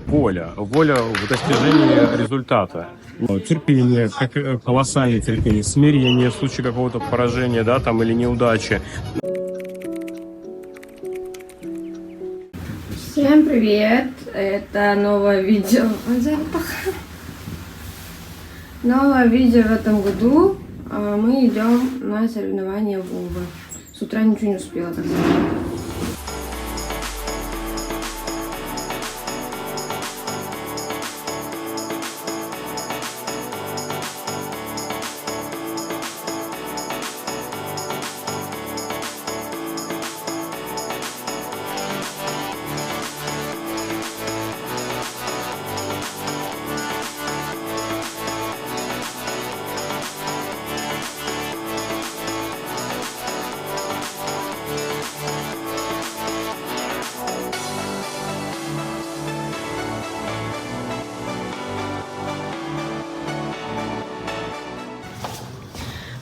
Воля в достижении результата. Терпение, колоссальное терпение, смирение в случае какого-то поражения, да, там, или неудачи. Всем привет! Это новое видео. Новое видео в этом году. Мы идем на соревнования Вовы. С утра ничего не успела, так сказать.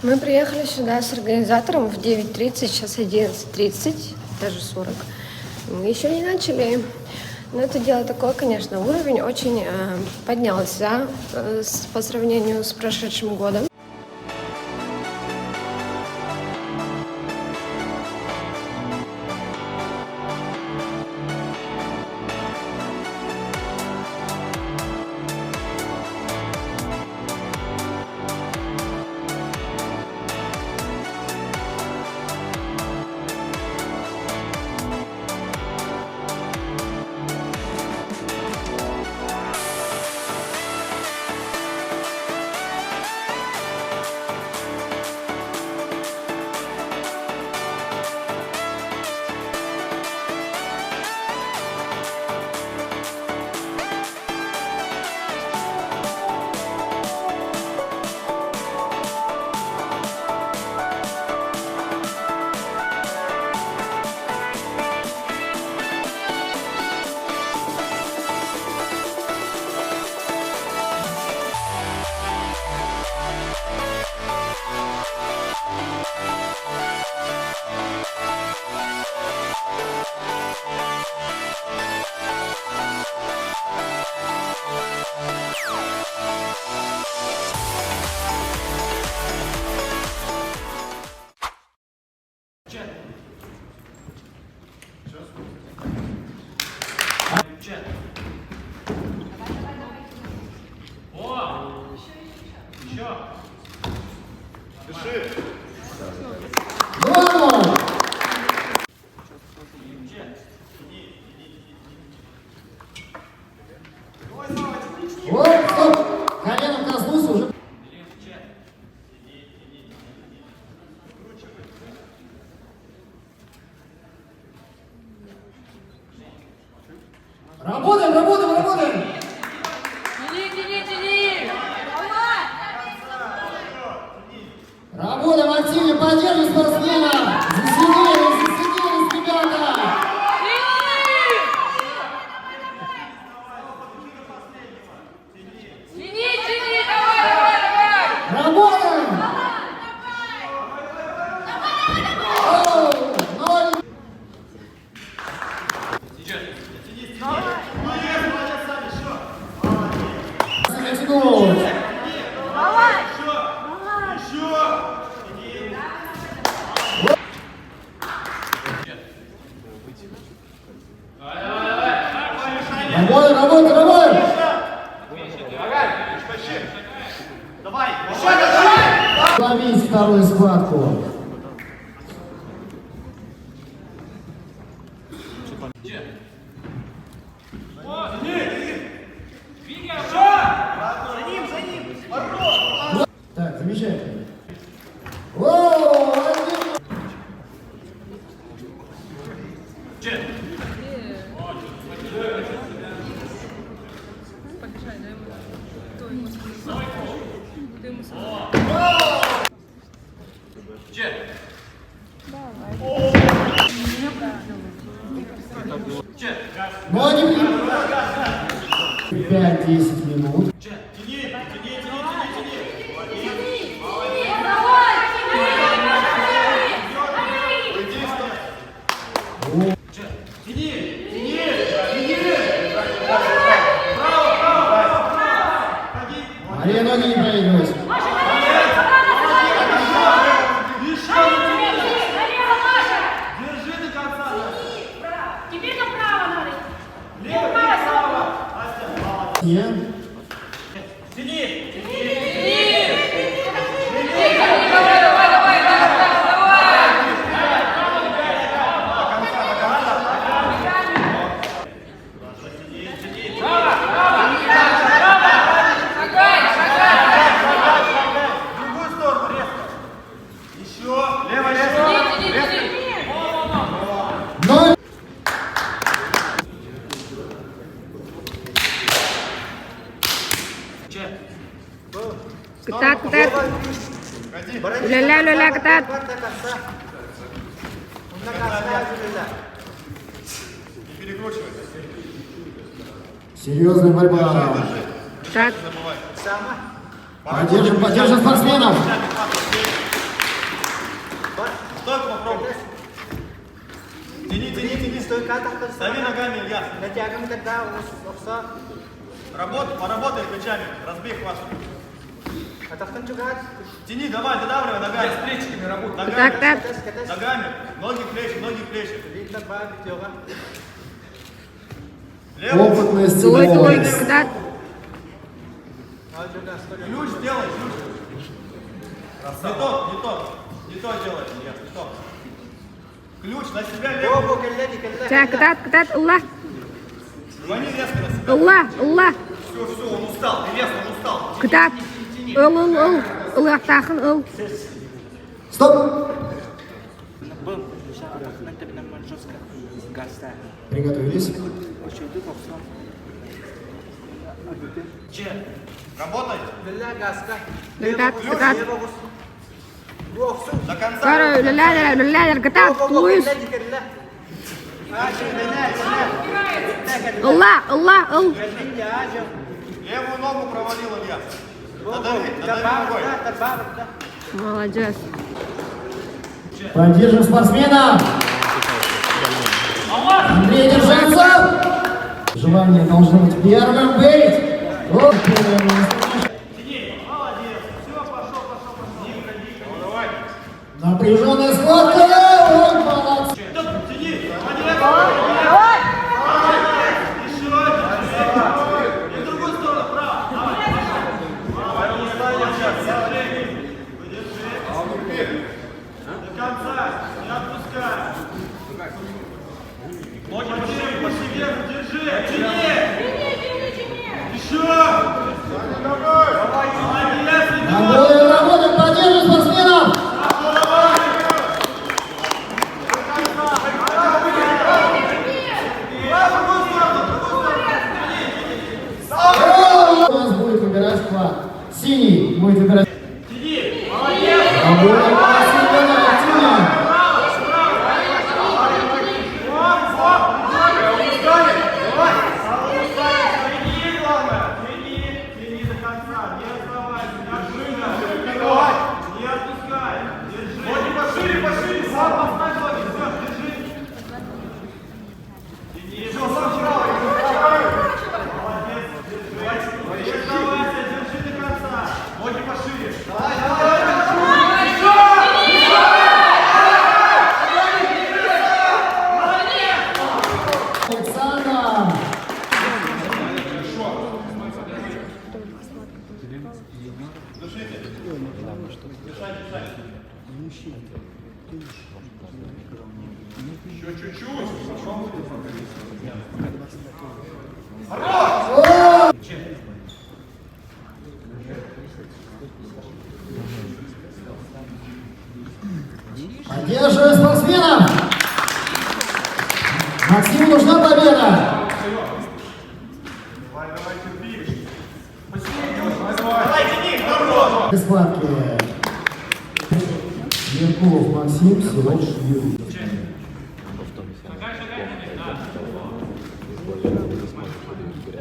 Мы приехали сюда с организатором в 9:30, сейчас 11:30, даже 40. Мы еще не начали. Но это дело такое, конечно, уровень очень поднялся по сравнению с прошедшим годом. Работаем! Тяни! Работаем активнее, поддержим спортсмена! Засиделись, ребята! Тяни! Давай! Работаем! Работаем! Давай! Ловить вторую схватку. Так, замечательно. Но не 5-10 минут. Тяни! Тяни! ноги не проигрывать. Налево, Маша! Держи до конца. Теперь направо надо. Лево, право. Настя, молодец. Нет. Тяни. В другую сторону резко. Еще. Лево, резко. Ноль. Ketat, ketat. Lala, lala, ketat. Перекручивай. Серьезная борьба. Ketat. Поддержим спортсменов. Стойку попробуй. Тяни. Дави ногами, Илья. Поработай плечами. Разбей хватку. Тяни, давай, додавливай ногами. С плечиками работай. Ketat, ketat. Ногами. Ноги, плечи. Левый. Опытность. Твой, твой, ketat. Ключ сделай, ключ. Не то делай, Илья, не то. Ключ на себя левый. Ketat, ketat, ketat. Allah, Звони резко на себя. Allah, Allah. Все, он устал. Вес, он устал. Ketat. Ul. Allah tahan, ul. Стоп. Приготовились. Работай. Ketat, ketat. До конца. Karo, lala, ketat. Tulis. Allah, ul. Левую ногу провалил Илья. Надави ногой. Молодец. Поддержим спортсменов. Андрей, держаться. Желание должно быть первым быть. Вот первое место. Молодец. Все, пошел. Давай. Напряженная схватка. Ой, молодцы. Тяни. Еще. И в другую сторону, право. Давай. Выдержи. До конца. Не отпускай. Ноги пошли вверх. Держи. Тяни. Еще. Молодец. Работаем, поддержим спортсменов. У нас будет выбирать вклад. Синий будет выбирать. Работаем, синий. Тяни до конца, не оставайся, не отжимай. Не отпускай, держи. Ноги пошире, сам поставь ноги, все, держи. Тяни. Все, сам вправо. Молодец, держи. Не оставайся, держи до конца. Ноги пошире. Давай. Александр. Еще чуть-чуть. Поддерживаем спортсменов. Максиму нужна победа. Давай, терпи. Давай, тяни, хорош. Без схватки. Меркулов Максим, Силош Юрий.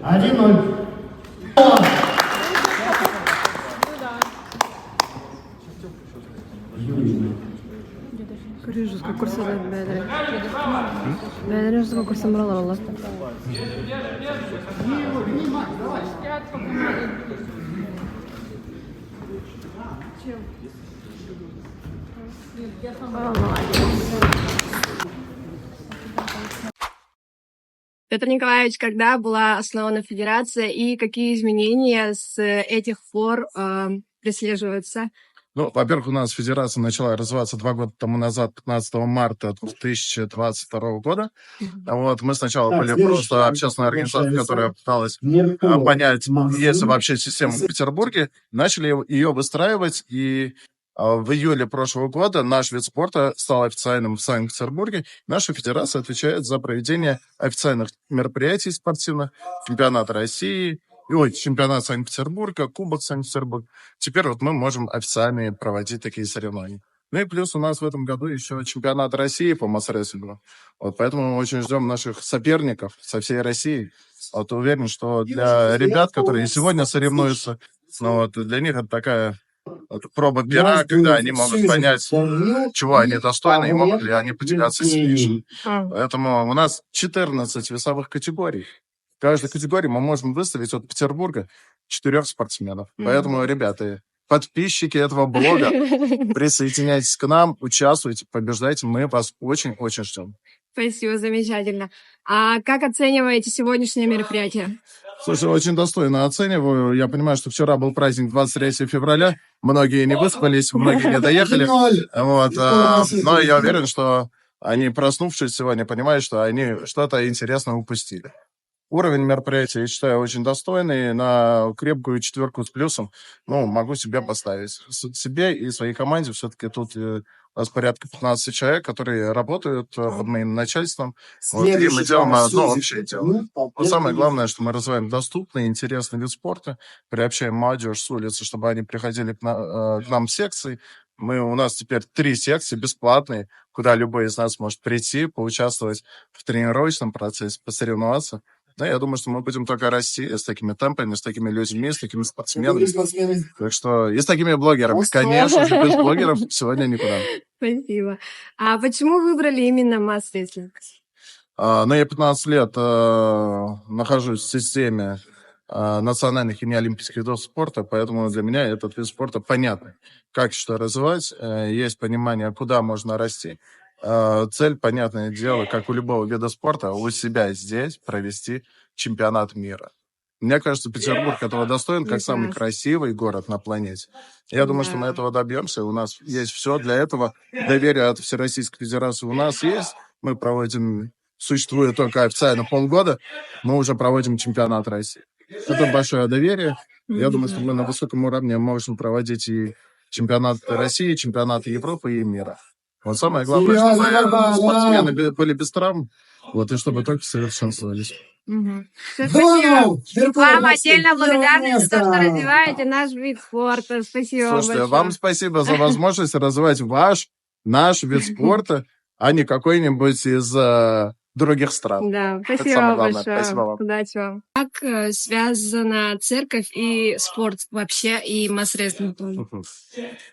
Один 0. Юрий. Көрі жүзгі көрсетеді бәдірі. Бәдірі жүзгі көрсем бұралар Allah. Петр Николаевич, когда была основана федерация и какие изменения с этих пор преследуются? Ну, во-первых, у нас федерация начала развиваться 2 года тому назад, 15 марта 2022 года. Вот, мы сначала были просто общественная организация, которая пыталась понять, есть ли вообще система в Петербурге. Начали ее выстраивать, и в июле прошлого года наш вид спорта стал официальным в Санкт-Петербурге. Наша федерация отвечает за проведение официальных мероприятий спортивных, чемпионата России, чемпионат Санкт-Петербурга, Кубок Санкт-Петербурга. Теперь вот мы можем официально проводить такие соревнования. Ну и плюс у нас в этом году еще чемпионат России по массрестлингу. Вот поэтому мы очень ждем наших соперников со всей России. Вот уверен, что для ребят, которые сегодня соревнуются, ну, вот, для них это такая проба пера, когда они могут понять, чего они достойны и могут ли они поделяться с ним. Поэтому у нас 14 весовых категорий. В каждой категории мы можем выставить от Петербурга 4 спортсменов. Поэтому, ребята, подписчики этого блога, присоединяйтесь к нам, участвуйте, побеждайте. Мы вас очень-очень ждем. Спасибо, замечательно. А как оцениваете сегодняшнее мероприятие? Слушай, очень достойно оцениваю. Я понимаю, что вчера был праздник 23 февраля. Многие не выспались, многие не доехали. Вот, но я уверен, что они, проснувшись сегодня, понимают, что они что-то интересное упустили. Уровень мероприятия, я считаю, очень достойный. На крепкую 4 с плюсом, ну, могу себе поставить. Себе и своей команде. Все-таки тут у нас порядка 15 человек, которые работают под моим начальством. Вот, и мы делаем одно общее дело. Но самое главное, что мы развиваем доступный, интересный вид спорта, приобщаем молодежь с улицы, чтобы они приходили к нам в секции. У нас теперь 3 секции бесплатные, куда любой из нас может прийти, поучаствовать в тренировочном процессе, посоревноваться. Да, я думаю, что мы будем только расти с такими темпами, с такими людьми, с такими спортсменами. Так что и с такими блогерами. Конечно же, без блогеров сегодня никуда. Спасибо. А почему выбрали именно масс-рестлинг? Ну, я 15 лет нахожусь в системе национальных и неолимпийских видов спорта, поэтому для меня этот вид спорта понятный. Как что развивать, есть понимание, куда можно расти. Цель, понятное дело, как у любого вида спорта, у себя здесь провести чемпионат мира. Мне кажется, Петербург этого достоин, как самый красивый город на планете. Я думаю, что мы этого добьемся. У нас есть все для этого. Доверие от Всероссийской Федерации у нас есть. Мы проводим, существует только официально полгода, мы уже проводим чемпионат России. Это большое доверие. Я думаю, что мы на высоком уровне можем проводить и чемпионат России, чемпионаты Европы и мира. Вот самое главное, чтобы спортсмены были без травм, вот, и чтобы только совершенствовались. Спасибо. Вам отдельно благодарны за то, что развиваете наш вид спорта. Спасибо Слушайте, большое. вам спасибо за возможность развивать наш вид спорта, а не какой-нибудь из других стран. Да, Это спасибо самое главное. большое. Спасибо вам. Удачи вам. Как связана церковь и спорт вообще, и масс-рестлинг тоже?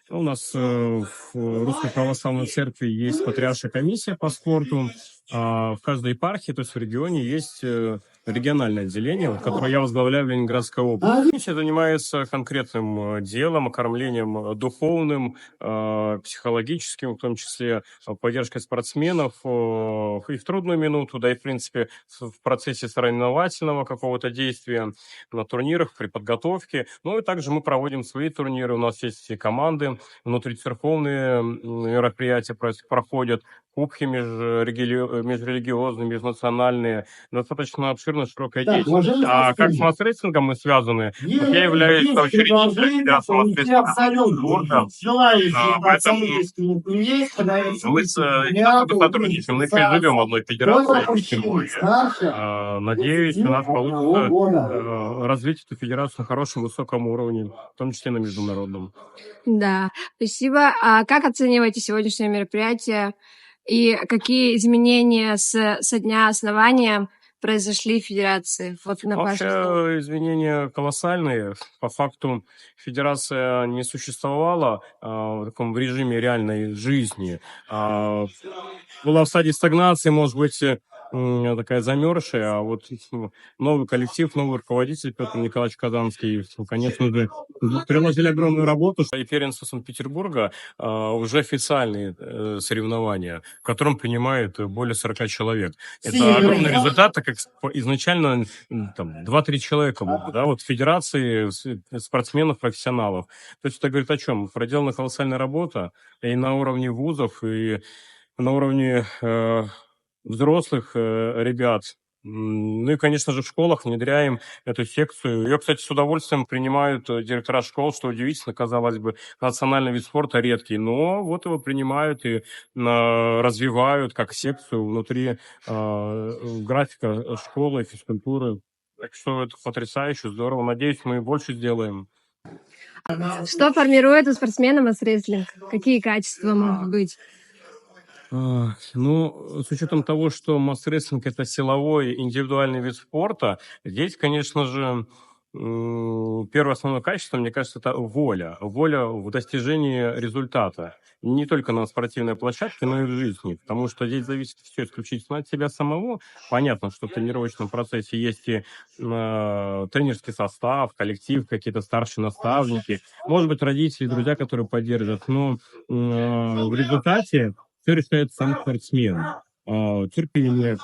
У нас в Русской Православной Церкви есть патриаршая комиссия по спорту. В каждой епархии, то есть в регионе, есть региональное отделение, которое я возглавляю в Ленинградской области. Комиссия занимается конкретным делом, окормлением духовным, психологическим, в том числе поддержкой спортсменов и в трудную минуту, да и, в принципе, в процессе соревновательного какого-то действия на турнирах, при подготовке. Ну и также мы проводим свои турниры. У нас есть и команды, внутрицерковные мероприятия проходят, кубки межрелигиозные, межнациональные, достаточно обширная, широкая деятельность. А как с масс-рестлингом мы связаны? Я являюсь учредителем Федерации масс-рестлинга поэтому мы сотрудничаем, мы живем в одной федерации. Надеюсь, у нас получится развить эту федерацию на хорошем, высоком уровне, в том числе на международном. Да, спасибо. А как оцениваете сегодняшнее мероприятие? И какие изменения со дня основания произошли в Федерации? Вот на Вообще изменения колоссальные. По факту Федерация не существовала в таком режиме реальной жизни. Была в стадии стагнации, может быть, такая замерзшая, а вот новый коллектив, новый руководитель Петр Николаевич Казанский, конечно же, приложили огромную работу. И первенство Санкт-Петербурга уже официальные соревнования, в котором принимает более 40 человек. Это огромный результат, так как изначально там 2-3 человека было, да, вот в федерации спортсменов-профессионалов. То есть это говорит о чем? Проделана колоссальная работа и на уровне вузов, и на уровне взрослых ребят. Ну и, конечно же, в школах внедряем эту секцию. Ее, кстати, с удовольствием принимают директора школ, что удивительно, казалось бы, национальный вид спорта редкий, но вот его принимают и развивают как секцию внутри графика школы, физкультуры. Так что это потрясающе, здорово. Надеюсь, мы больше сделаем. Что формирует у спортсмена масс-рестлинг? Какие качества могут быть? Ну, с учетом того, что масс-рестлинг – это силовой индивидуальный вид спорта, здесь, конечно же, первое основное качество, мне кажется, это воля. Воля в достижении результата. Не только на спортивной площадке, но и в жизни. Потому что здесь зависит все исключительно от себя самого. Понятно, что в тренировочном процессе есть и тренерский состав, коллектив, какие-то старшие наставники. Может быть, родители, друзья, которые поддержат. Но в результате все решает сам спортсмен. Терпение,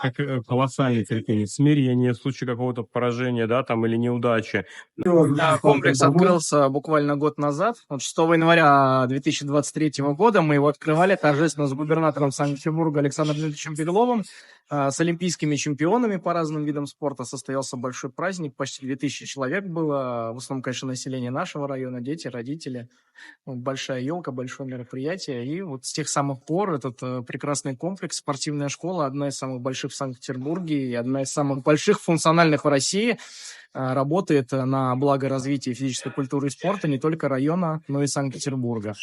колоссальное терпение, смирение в случае какого-то поражения, да, там, или неудачи. Да, комплекс открылся буквально год назад. Вот 6 января 2023 года мы его открывали торжественно с губернатором Санкт-Петербурга Александром Дмитриевичем Беловым, с олимпийскими чемпионами по разным видам спорта. Состоялся большой праздник, почти 2000 человек было. В основном, конечно, население нашего района, дети, родители. Большая елка, большое мероприятие. И вот с тех самых пор этот прекрасный комплекс, спортивная школа, одна из самых больших в Санкт-Петербурге и одна из самых больших функциональных в России, работает на благо развития физической культуры и спорта не только района, но и Санкт-Петербурга.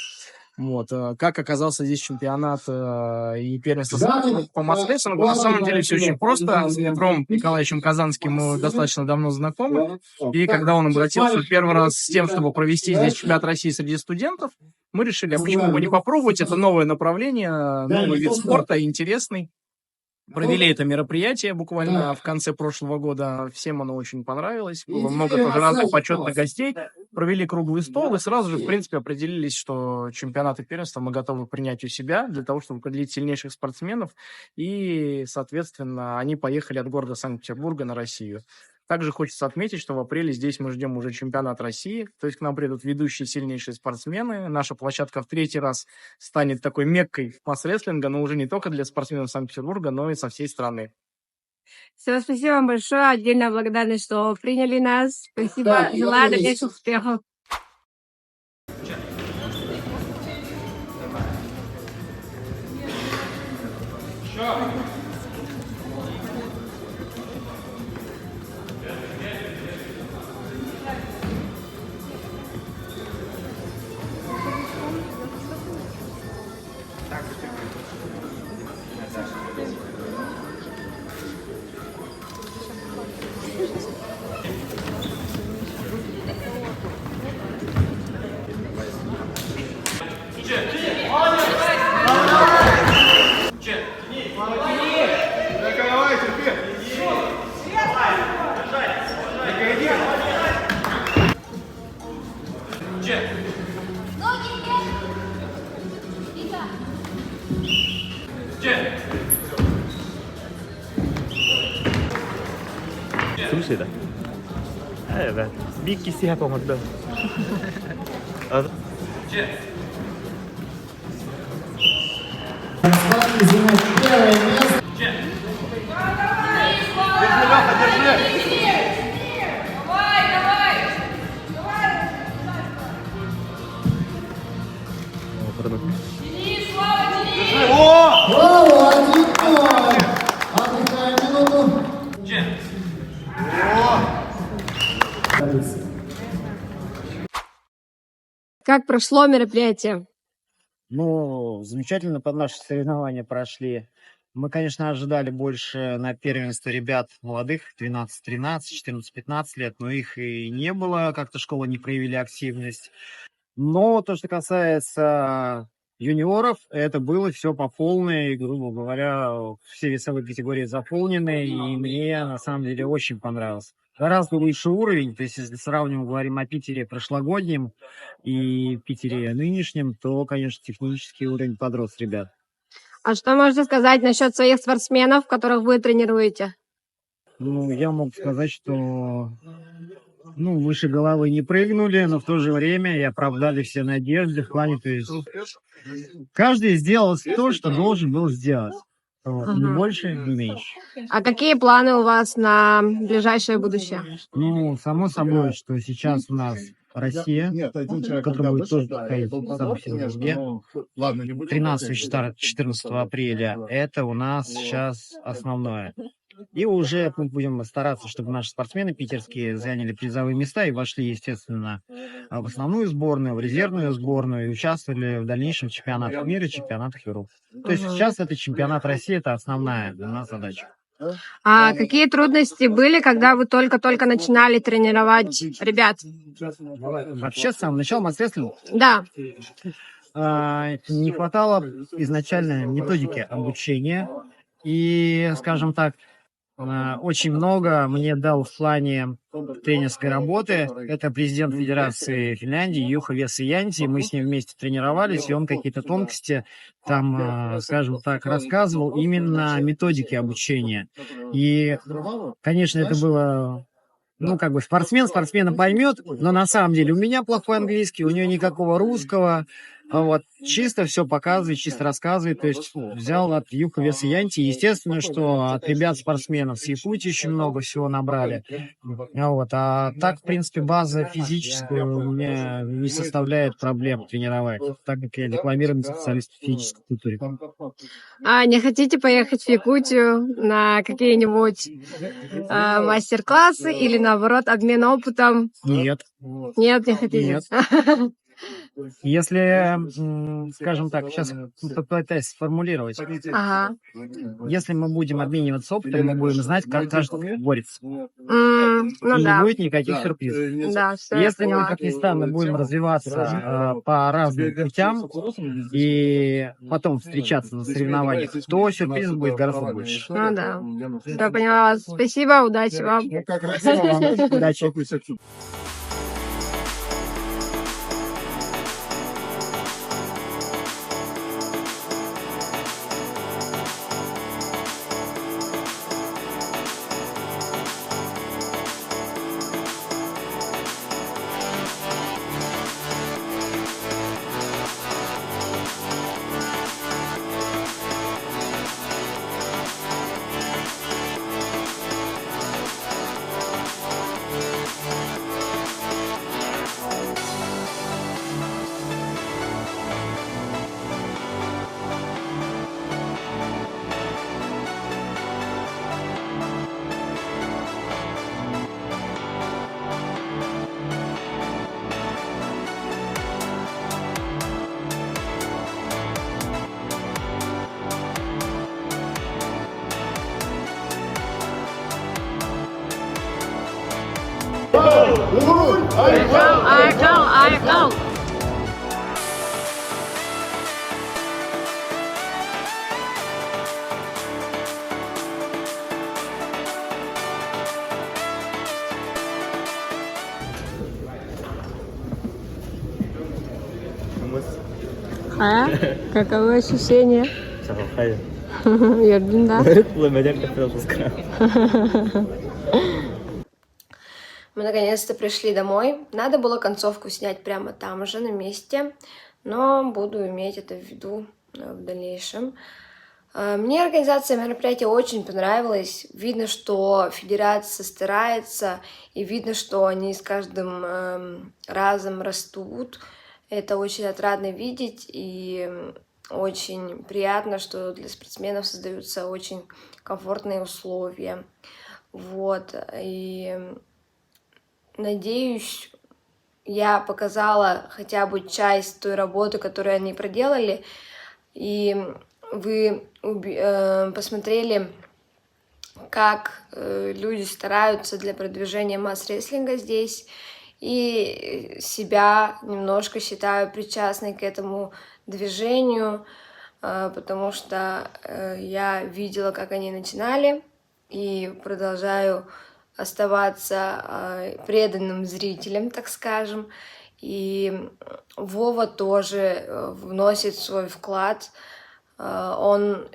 Вот. Как оказался здесь чемпионат и первенство по масс-рестлингу, на самом деле все очень просто. С Петром Николаевичем Казанским мы достаточно давно знакомы. И когда он обратился первый раз с тем, чтобы провести здесь чемпионат России среди студентов, мы решили, а почему бы не попробовать? Это новое направление, новый вид спорта, интересный. Провели это мероприятие буквально в конце прошлого года. Всем оно очень понравилось. Было много тоже разных почетных гостей. Провели круглый стол и сразу же, в принципе, определились, что чемпионаты первенства мы готовы принять у себя для того, чтобы определить сильнейших спортсменов. И, соответственно, они поехали от города Санкт-Петербурга на Россию. Также хочется отметить, что в апреле здесь мы ждем уже чемпионат России, то есть к нам придут ведущие сильнейшие спортсмены. Наша площадка в 3-й раз станет такой меккой масс-рестлинга, но уже не только для спортсменов Санкт-Петербурга, но и со всей страны. Все, спасибо вам большое. Отдельная благодарность, что приняли нас. Спасибо. Желаю дальнейших успехов. Давай, терпи. Ноги вверх. Вика. Sushi da. Evet. Bir ikisi yapamadı. Занимает первое место. Давай, давай. Денис, Слава, Денис. Слава, 1-0. Отдыхаем минуту. Как прошло мероприятие? Ну, замечательно под наши соревнования прошли. Мы, конечно, ожидали больше на первенство ребят молодых, 12-13, 14-15 лет, но их и не было, как-то школы не проявили активность. Но то, что касается юниоров это было все по полной, грубо говоря, все весовые категории заполнены, и мне на самом деле очень понравилось. Гораздо выше уровень, то есть если сравниваем, говорим о Питере прошлогоднем и Питере нынешнем, то, конечно, технический уровень подрос, ребят. А что можете сказать насчет своих спортсменов, которых вы тренируете? Ну, я могу сказать, что выше головы не прыгнули, но в то же время и оправдали все надежды в плане, то есть каждый сделал то, что должен был сделать. Вот, ни больше, ни меньше. А какие планы у вас на ближайшее будущее? Ну, само собой, что сейчас у нас Россия, которая будет тоже проходить в Санкт-Петербурге. 13-14 апреля. Это у нас сейчас основное. И уже мы будем стараться, чтобы наши спортсмены питерские заняли призовые места и вошли, естественно, в основную сборную, в резервную сборную и участвовали в дальнейшем чемпионатах мира, чемпионатах Европы. То есть сейчас это чемпионат России, это основная для нас задача. А какие трудности были, когда вы только-только начинали тренировать ребят? Вообще, с самого начала мастерства Да. не хватало изначально методики обучения. И, скажем так, очень много мне дал в плане тренерской работы. Это президент Федерации Финляндии Юха Весаянти. Мы с ним вместе тренировались, и он какие-то тонкости там, скажем так, рассказывал именно методики обучения. И, конечно, это было... спортсмен спортсмена поймет, но на самом деле у меня плохой английский, у него никакого русского. Вот, чисто все показывает, чисто рассказывает. То есть взял от Юха Весаянти. Естественно, что от ребят-спортсменов с Якутии очень много всего набрали. Вот, а так, в принципе, база физическая у меня не составляет проблем тренировать, так как я дипломированный специалист в физической культуре. А не хотите поехать в Якутию на какие-нибудь мастер-классы или, наоборот, обмен опытом? Нет. Нет, не хотите? Нет. Если, скажем так, сейчас попытаюсь сформулировать. Ага. Если мы будем обмениваться опытом, мы будем знать, как каждый борется. Ну И да. не будет никаких сюрпризов. Да, всё я Если мы, поняла. как ни странно, будем развиваться по разным путям и потом встречаться на соревнованиях, то сюрпризов будет гораздо больше. Ну да. Я поняла вас. Спасибо, удачи вам. Удачи. I go. А? Каковы ощущения? Ердин, да? Мы наконец-то пришли домой. Надо было концовку снять прямо там же, на месте, но буду иметь это в виду в дальнейшем. Мне организация мероприятия очень понравилась. Видно, что федерация старается, и видно, что они с каждым разом растут. Это очень отрадно видеть, и очень приятно, что для спортсменов создаются очень комфортные условия. Вот, и надеюсь, я показала хотя бы часть той работы, которую они проделали, и вы посмотрели, как люди стараются для продвижения масс-рестлинга здесь, и себя немножко считаю причастной к этому движению, потому что я видела, как они начинали, и продолжаю оставаться преданным зрителем, так скажем. И Вова тоже вносит свой вклад. Он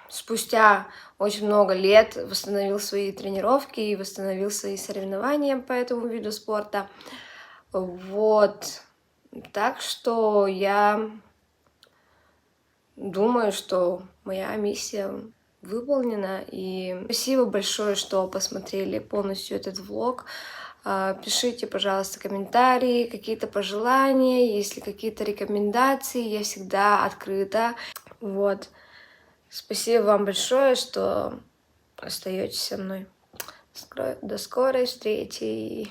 спустя очень много лет восстановил свои тренировки и восстановил свои соревнования по этому виду спорта. Вот. Так что я думаю, что моя миссия выполнена. И спасибо большое, что посмотрели полностью этот влог. Пишите, пожалуйста, комментарии, какие-то пожелания, если какие-то рекомендации, я всегда открыта. Вот. Спасибо вам большое, что остаетесь со мной. До скорой встречи.